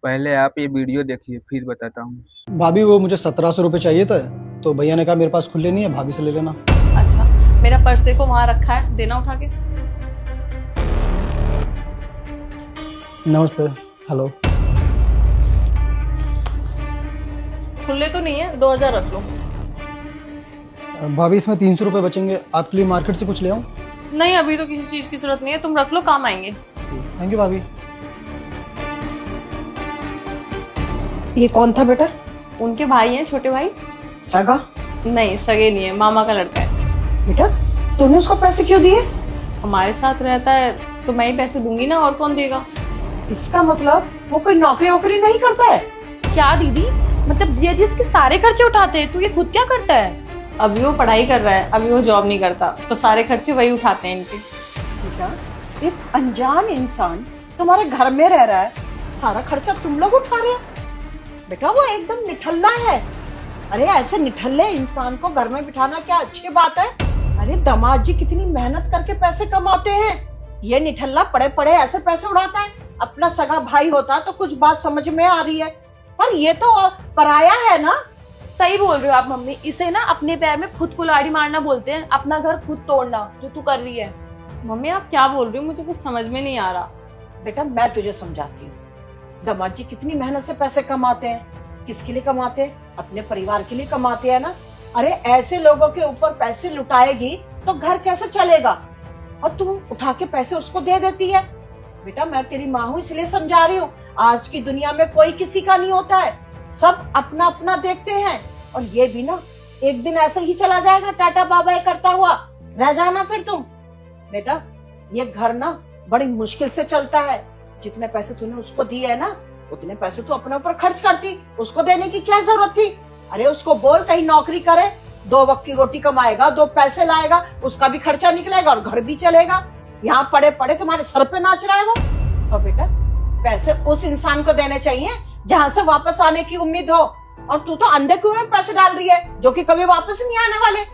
पहले आप ये वीडियो देखिए फिर बताता हूँ। भाभी वो मुझे 1700 रुपये चाहिए था, तो भैया ने कहा मेरे पास खुले नहीं है, भाभी से ले लेना। अच्छा, मेरा पर्स देखो वहां रखा है, देना उठा के। नमस्ते। हेलो। खुले तो नहीं है, 2000 रख लो। भाभी इसमें 300 रुपये बचेंगे, आपके लिए मार्केट से कुछ ले आऊँ? नहीं, अभी तो किसी चीज की जरूरत नहीं है, तुम रख लो, काम आएंगे। थैंक यू भाभी। ये कौन था बेटा? उनके भाई हैं, छोटे भाई। सगा? नहीं, सगे नहीं है, मामा का लड़का है। बेटा तूने उसको पैसे क्यों दिए? हमारे साथ रहता है तो मैं ही पैसे दूंगी ना, और कौन देगा। इसका मतलब वो कोई नौकरी वोकरी नहीं करता है? क्या दीदी, मतलब जिया जी इसके सारे खर्चे उठाते हैं, तू ये खुद क्या करता है? अभी वो पढ़ाई कर रहा है, अभी वो जॉब नहीं करता, तो सारे खर्चे वही उठाते हैं इनके। बेटा एक अनजान इंसान तुम्हारे घर में रह रहा है, सारा खर्चा तुम लोग उठा रहे हो? बेटा वो एकदम निठल्ला है। अरे ऐसे निठल्ले इंसान को घर में बिठाना क्या अच्छी बात है? अरे दामाद जी कितनी मेहनत करके पैसे कमाते हैं, ये निठल्ला पड़े पड़े ऐसे पैसे उड़ाता है। अपना सगा भाई होता तो कुछ बात समझ में आ रही है, पर ये तो पराया है ना। सही बोल रहे हो आप मम्मी, इसे ना अपने पैर में खुद कुल्हाड़ी मारना बोलते हैं, अपना घर खुद तोड़ना, जो तू कर रही है। मम्मी आप क्या बोल रही हो, मुझे कुछ समझ में नहीं आ रहा। बेटा मैं तुझे समझाती हूँ, दामाद जी कितनी मेहनत से पैसे कमाते हैं, किसके लिए कमाते हैं? अपने परिवार के लिए कमाते हैं ना। अरे ऐसे लोगों के ऊपर पैसे लुटाएगी तो घर कैसे चलेगा? और तू उठा के पैसे उसको दे देती है। बेटा मैं तेरी माँ हूँ इसलिए समझा रही हूँ, आज की दुनिया में कोई किसी का नहीं होता है, सब अपना अपना देखते हैं। और ये भी ना एक दिन ऐसे ही चला जाएगा, टाटा बाय करता हुआ रह जाना फिर तुम। बेटा ये घर ना बड़ी मुश्किल से चलता है, जितने पैसे तूने उसको दिए है ना उतने पैसे तू अपने ऊपर खर्च करती, उसको देने की क्या जरूरत थी? अरे उसको बोल कहीं नौकरी करे, 2 वक्त की रोटी कमाएगा, 2 पैसे लाएगा, उसका भी खर्चा निकलेगा और घर भी चलेगा। यहाँ पड़े पड़े तुम्हारे सर पे नाच रहा है वो। तो बेटा पैसे उस इंसान को देने चाहिए जहाँ से वापस आने की उम्मीद हो, और तू तो अंधे कुएं में पैसे डाल रही है जो कि कभी वापस नहीं आने वाले।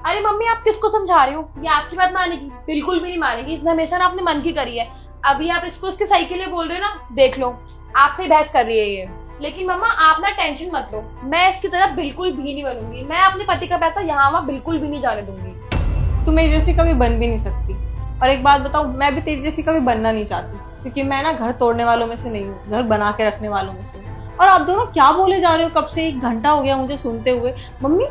अरे मम्मी आप किसको समझा रही हो? ये आपकी बात मानेगी? बिल्कुल भी नहीं मानेगी, इसने हमेशा ना अपने मन की करी है। अभी आप इसको उसके सही के लिए बोल रहे हो ना, देख लो आपसे बहस कर रही है ये। लेकिन मम्मा आप ना टेंशन मत लो, मैं इसकी तरह बिल्कुल भी नहीं बनूंगी, मैं अपने पति का पैसा यहाँ वहाँ बिल्कुल भी नहीं जाने दूंगी। तू मेरी जैसी कभी बन भी नहीं सकती, और एक बात बताऊं, मैं भी तेरी जैसी कभी बनना नहीं चाहती, क्योंकि मैं ना घर तोड़ने वालों में से नहीं हूँ, घर बना के रखने वालों में से हूँ। और आप दोनों क्या बोले जा रहे हो? कब से 1 घंटा हो गया मुझे सुनते हुए। मम्मी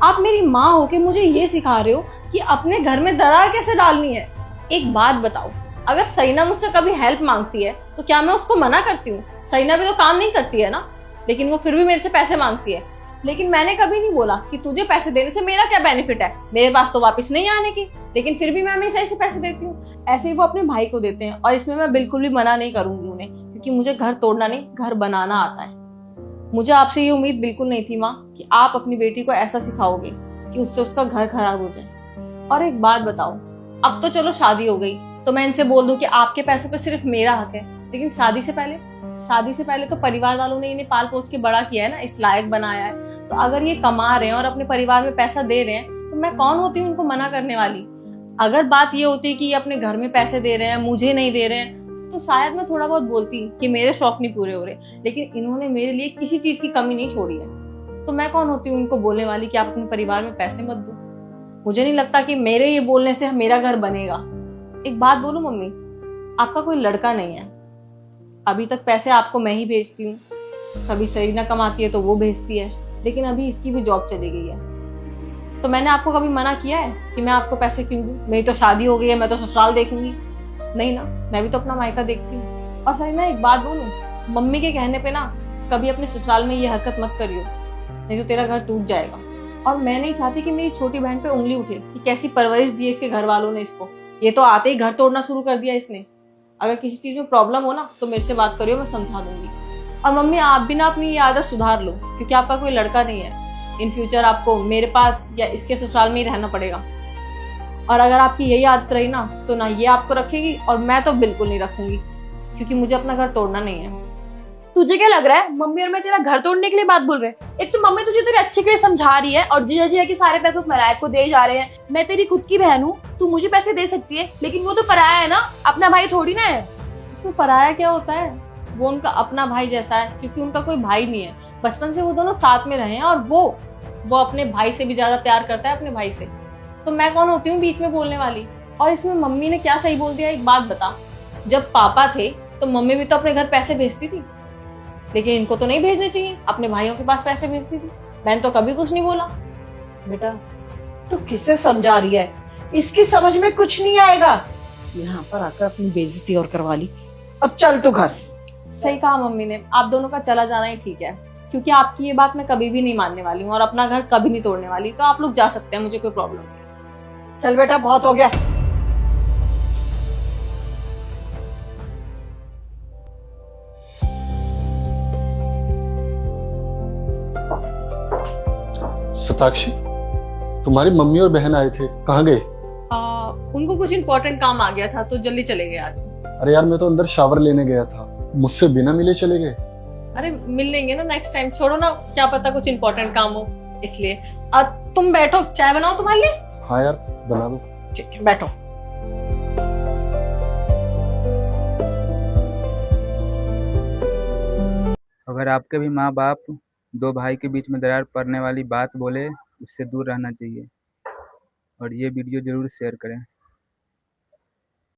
आप मेरी माँ हो के मुझे ये सिखा रहे हो कि अपने घर में दरार कैसे डालनी है। एक बात बताओ, अगर सईना मुझसे कभी हेल्प मांगती है तो क्या मैं उसको मना करती हूँ? सईना भी तो काम नहीं करती है ना, लेकिन वो फिर भी मेरे से पैसे मांगती है। लेकिन मैंने कभी नहीं बोला कि तुझे पैसे देने से मेरा क्या बेनिफिट है, मेरे पास तो वापस नहीं आने की, लेकिन फिर भी मैं हमेशा ऐसे पैसे देती हूँ। ऐसे ही वो अपने भाई को देते हैं, और इसमें मैं बिल्कुल भी मना नहीं करूंगी उन्हें, क्योंकि मुझे घर तोड़ना नहीं घर बनाना आता है। मुझे आपसे ये उम्मीद बिल्कुल नहीं थी माँ कि आप अपनी बेटी को ऐसा सिखाओगे कि उससे उसका घर खराब हो जाए। और एक बात बताओ, अब तो चलो शादी हो गई तो मैं इनसे बोल दूं कि आपके पैसों पे सिर्फ मेरा हक है, लेकिन शादी से पहले तो परिवार वालों ने इन्हें पाल पोस के बड़ा किया है ना, इस लायक बनाया है। तो अगर ये कमा रहे हैं और अपने परिवार में पैसा दे रहे हैं तो मैं कौन होती हूँ उनको मना करने वाली? अगर बात ये होती कि ये अपने घर में पैसे दे रहे हैं मुझे नहीं दे रहे हैं तो शायद मैं थोड़ा बहुत बोलती कि मेरे शौक नहीं पूरे हो रहे, लेकिन इन्होंने मेरे लिए किसी चीज की कमी नहीं छोड़ी है, तो मैं कौन होती हूँ उनको बोलने वाली कि आप अपने परिवार में पैसे मत दो। मुझे नहीं लगता कि मेरे ये बोलने से मेरा घर बनेगा। एक बात बोलूं मम्मी, आपका कोई लड़का नहीं है, अभी तक पैसे आपको मैं ही भेजती हूँ, कभी सरीना कमाती है तो वो भेजती है, लेकिन अभी इसकी भी जॉब चली गई है। तो मैंने आपको कभी मना किया है कि मैं आपको पैसे क्यों दूं? मेरी तो शादी हो गई है, मैं तो ससुराल देखूंगी नहीं ना, मैं भी तो अपना मायका देखती हूँ। और सरीना एक बात बोलूं, मम्मी के कहने पे ना कभी अपने ससुराल में ये हरकत मत करियो, नहीं तो तेरा घर टूट जाएगा। और मैं नहीं चाहती कि मेरी छोटी बहन पे उंगली उठे कि कैसी परवरिश दी है इसके घर वालों ने इसको, ये तो आते ही घर तोड़ना शुरू कर दिया इसने। अगर किसी चीज में प्रॉब्लम हो ना तो मेरे से बात करियो, मैं समझा दूंगी। और मम्मी आप भी ना अपनी ये आदत सुधार लो, क्योंकि आपका कोई लड़का नहीं है, इन फ्यूचर आपको मेरे पास या इसके ससुराल में ही रहना पड़ेगा। और अगर आपकी यही आदत रही ना तो ना ये आपको रखेगी और मैं तो बिल्कुल नहीं रखूंगी, क्योंकि मुझे अपना घर तोड़ना नहीं है। तुझे क्या लग रहा है मम्मी और मैं तेरा घर तोड़ने के लिए बात बोल रहे हैं? एक तो मम्मी तुझे तेरे अच्छे के लिए समझा रही है और जीजा जी के सारे पैसे उस नालायक को दे जा रहे हैं। मैं तेरी खुद की बहन हूँ, तू मुझे पैसे दे सकती है, लेकिन वो तो पराया है ना, अपना भाई थोड़ी ना है। इसमें पराया क्या होता है? वो उनका अपना भाई जैसा है, क्योंकि उनका कोई भाई नहीं है। बचपन से वो दोनों साथ में रहे हैं और वो अपने भाई से भी ज्यादा प्यार करता है अपने भाई से। तो मैं कौन होती हूँ बीच में बोलने वाली? और इसमें मम्मी ने क्या सही बोल दिया, एक बात बता, जब पापा थे तो मम्मी भी तो अपने घर पैसे भेजती थी, लेकिन इनको तो नहीं भेजने चाहिए, अपने भाइयों के पास पैसे भेजती थी। मैंने तो कभी कुछ नहीं बोला। बेटा तू किसे समझा रही है? इसकी समझ में कुछ नहीं आएगा। यहाँ पर आकर अपनी बेइज्जती और करवा ली। अब चल तू घर। सही कहा मम्मी ने, आप दोनों का चला जाना ही ठीक है, क्योंकि आपकी ये बात मैं कभी भी नहीं मानने वाली हूँ और अपना घर कभी नहीं तोड़ने वाली। तो आप लोग जा सकते हैं, मुझे कोई प्रॉब्लम नहीं है। चल बेटा, बहुत हो गया। सताक्षी, तुम्हारी मम्मी और बहन आए थे, कहाँ गए? उनको कुछ इम्पोर्टेंट काम आ गया था तो जल्दी चले गए आज। अरे यार, मैं तो अंदर शावर लेने गया था, मुझसे बिना मिले चले गए। अरे मिल लेंगे ना नेक्स्ट टाइम, छोड़ो ना, क्या पता कुछ इम्पोर्टेंट काम हो इसलिए। तुम बैठो, चाय बनाओ तुम्हारे लिए। हाँ यार, बना दो। ठीक है, बैठो। अगर आपके भी माँ बाप दो भाई के बीच में दरार पड़ने वाली बात बोले, उससे दूर रहना चाहिए। और ये वीडियो जरूर शेयर करें।